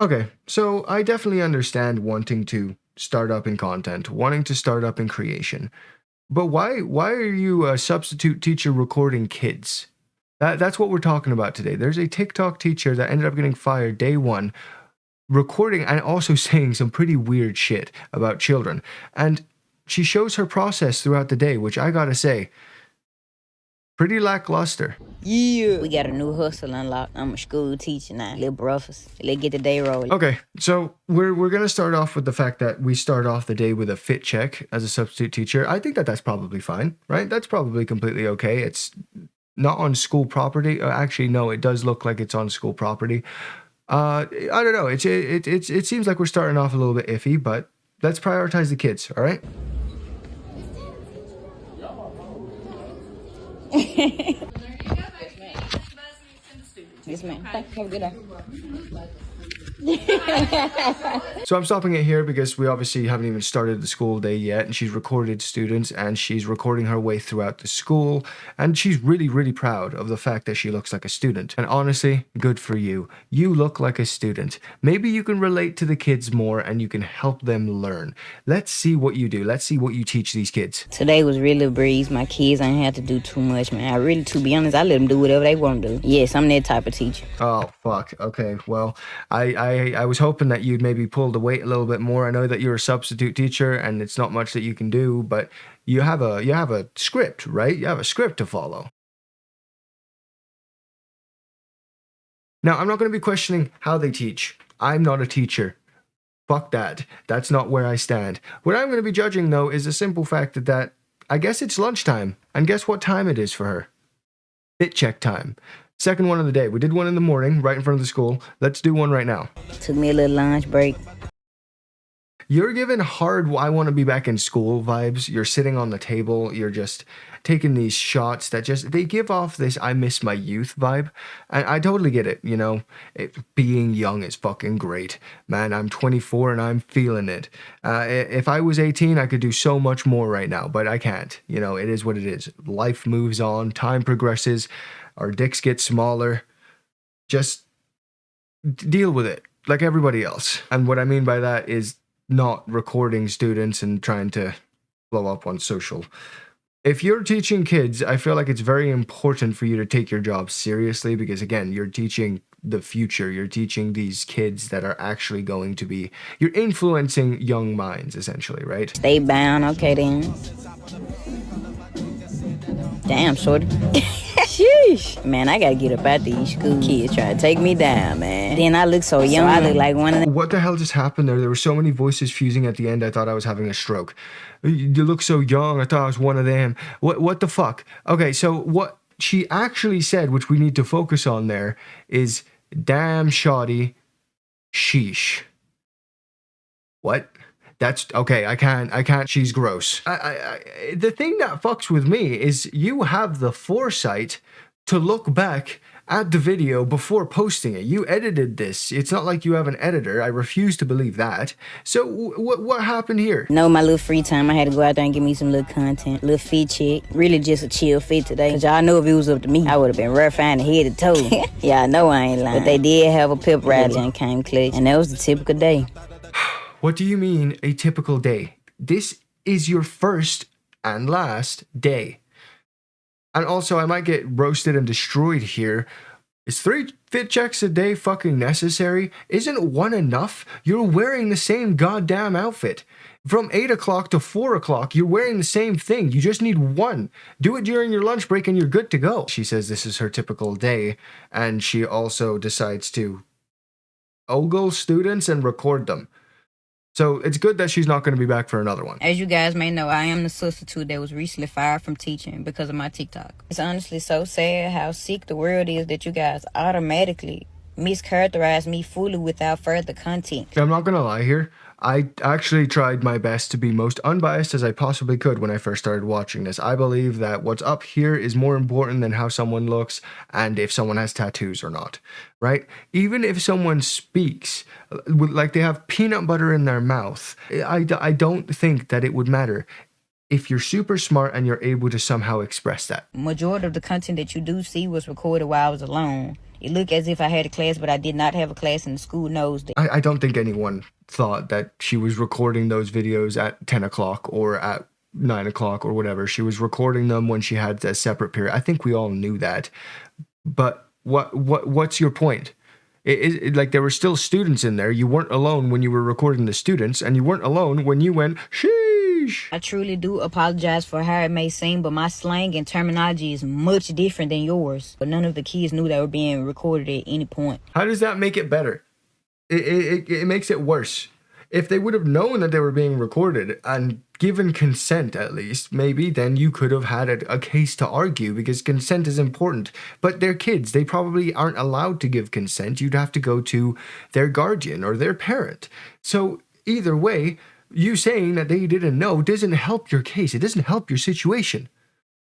Okay, so I definitely understand wanting to start up in content, wanting to start up in creation. But why are you a substitute teacher recording kids? That's what we're talking about today. There's a TikTok teacher that ended up getting fired day one, recording and also saying some pretty weird shit about children. And she shows her process throughout the day, which I gotta say, pretty lackluster. Yeah. We got a new hustle unlocked. I'm a school teacher now. Little brothers. Let's get the day rolling. Okay, so we're gonna start off with the fact that we start off the day with a fit check as a substitute teacher. I think that that's probably fine, right? That's probably completely okay. It's not on school property. Actually, no, it does look like it's on school property. I don't know. It seems like we're starting off a little bit iffy, but let's prioritize the kids. All right. Yes, ma'am. Thank you. Have a good day. So I'm stopping it here because we obviously haven't even started the school day yet, and she's recorded students and she's recording her way throughout the school, and she's really proud of the fact that she looks like a student. And honestly, good for you. You look like a student. Maybe you can relate to the kids more and you can help them learn. Let's see what you do. Let's see what you teach these kids. Today was really a breeze. My kids ain't had to do too much, man. I really, to be honest, I let them do whatever they want to do. Yes, I'm that type of teacher. Oh, fuck. Okay, well, I was hoping that you'd maybe pull the weight a little bit more. I know that you're a substitute teacher and it's not much that you can do, but you have a script, right? You have a script to follow. Now, I'm not going to be questioning how they teach. I'm not a teacher. Fuck that. That's not where I stand. What I'm going to be judging, though, is the simple fact that I guess it's lunchtime. And guess what time it is for her? Fit check time. Second one of the day. We did one in the morning, right in front of the school. Let's do one right now. Took me a little lunch break. You're giving hard I want to be back in school vibes. You're sitting on the table. You're just taking these shots that they give off this I miss my youth vibe. And I totally get it, you know. Being young is fucking great. Man, I'm 24 and I'm feeling it. If I was 18, I could do so much more right now, but I can't. You know, it is what it is. Life moves on. Time progresses. Our dicks get smaller. Just deal with it like everybody else. And what I mean by that is not recording students and trying to blow up on social. If you're teaching kids, I feel like it's very important for you to take your job seriously because, again, you're teaching the future. You're teaching these kids that are actually going to be... You're influencing young minds, essentially, right? Stay bound. Okay, then. Damn, shorty. Sheesh. Man, I gotta get up out these school kids trying to take me down, man. Then I look so young. I look like one of them. What the hell just happened there? There were so many voices fusing at the end, I thought I was having a stroke. You look so young, I thought I was one of them. What the fuck? Okay, so what she actually said, which we need to focus on there, is damn shoddy sheesh. What? That's okay. I can't. She's gross. The thing that fucks with me is you have the foresight to look back at the video before posting it. You edited this. It's not like you have an editor. I refuse to believe that. So what happened here? No, my little free time, I had to go out there and give me some little content, little fit check. Really just a chill fit today. Cause y'all know if it was up to me, I would have been rough fine head to toe. Y'all know I ain't lying. But they did have a pep rally and came clutch, and that was the typical day. What do you mean a typical day? This is your first and last day. And also, I might get roasted and destroyed here. Is 3 fit checks a day fucking necessary? Isn't one enough? You're wearing the same goddamn outfit. From 8 o'clock to 4 o'clock, you're wearing the same thing. You just need one. Do it during your lunch break and you're good to go. She says this is her typical day, and she also decides to ogle students and record them. So it's good that she's not going to be back for another one. As you guys may know, I am the substitute that was recently fired from teaching because of my TikTok. It's honestly so sad how sick the world is that you guys automatically mischaracterize me fully without further content. I'm not going to lie here. I actually tried my best to be most unbiased as I possibly could when I first started watching this. I believe that what's up here is more important than how someone looks and if someone has tattoos or not, right? Even if someone speaks like they have peanut butter in their mouth, I don't think that it would matter if you're super smart and you're able to somehow express that. Majority of the content that you do see was recorded while I was alone. It looked as if I had a class, but I did not have a class, and the school knows that. I don't think anyone thought that she was recording those videos at 10 o'clock or at 9 o'clock or whatever. She was recording them when she had a separate period. I think we all knew that. But what's your point? Like, there were still students in there. You weren't alone when you were recording the students, and you weren't alone when you went, sheesh. I truly do apologize for how it may seem, but my slang and terminology is much different than yours. But none of the kids knew they were being recorded at any point. How does that make it better? It makes it worse. If they would have known that they were being recorded and given consent, at least, maybe then you could have had a case to argue, because consent is important. But they're kids. They probably aren't allowed to give consent. You'd have to go to their guardian or their parent. So either way, you saying that they didn't know doesn't help your case. It doesn't help your situation.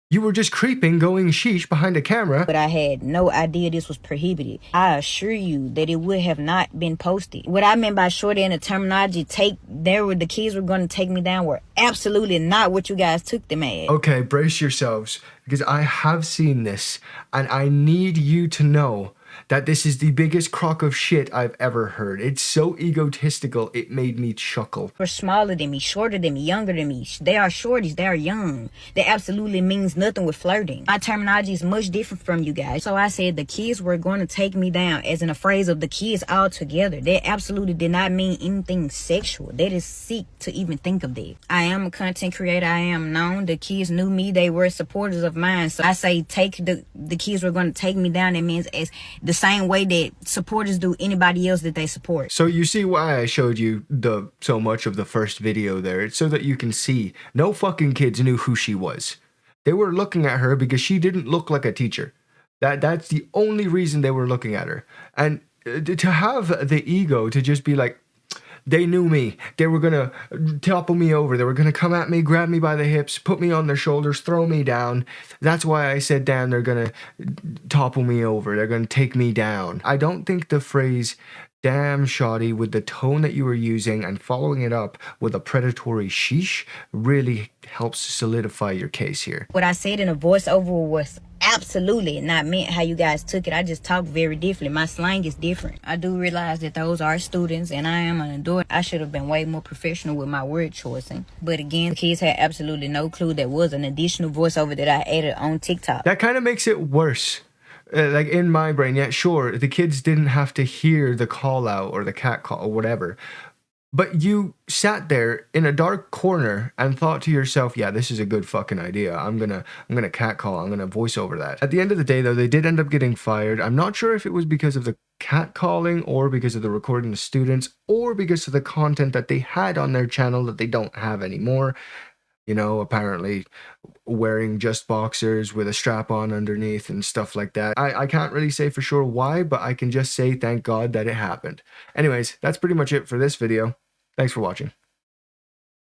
You were just creeping, going sheesh behind a camera. But I had no idea this was prohibited. I assure you that it would have not been posted. What I meant by shorty in the terminology, the kids were going to take me down, were absolutely not what you guys took them as. Okay, brace yourselves, because I have seen this, and I need you to know that this is the biggest crock of shit I've ever heard. It's so egotistical, it made me chuckle. They're smaller than me, shorter than me, younger than me. They are shorties, they are young. That absolutely means nothing with flirting. My terminology is much different from you guys. So I said the kids were going to take me down, as in a phrase of the kids all together. That absolutely did not mean anything sexual. That is sick to even think of that. I am a content creator, I am known. The kids knew me, they were supporters of mine. So I say the kids were going to take me down. It means as the same way that supporters do anybody else that they support. So you see why I showed you so much of the first video there. It's so that you can see no fucking kids knew who she was. They were looking at her because she didn't look like a teacher. That's the only reason they were looking at her. And to have the ego to just be like, they knew me. They were gonna topple me over. They were gonna come at me, grab me by the hips, put me on their shoulders, throw me down. That's why I said, damn, they're gonna topple me over. They're gonna take me down. I don't think the phrase, damn shoddy, with the tone that you were using and following it up with a predatory sheesh really helps solidify your case here. What I said in a voiceover was absolutely not meant how you guys took it. I just talk very differently. My slang is different. I do realize that those are students and I am an adult. I should have been way more professional with my word choicing. But again, the kids had absolutely no clue there was an additional voiceover that I added on TikTok. That kind of makes it worse. Like, in my brain, yeah, sure, the kids didn't have to hear the call out or the cat call or whatever. But you sat there in a dark corner and thought to yourself, yeah, this is a good fucking idea. I'm gonna catcall. I'm gonna voice over that. At the end of the day, though, they did end up getting fired. I'm not sure if it was because of the catcalling or because of the recording the students or because of the content that they had on their channel that they don't have anymore. You know, apparently wearing just boxers with a strap on underneath and stuff like that. I can't really say for sure why, but I can just say thank God that it happened. Anyways, that's pretty much it for this video. Thanks for watching.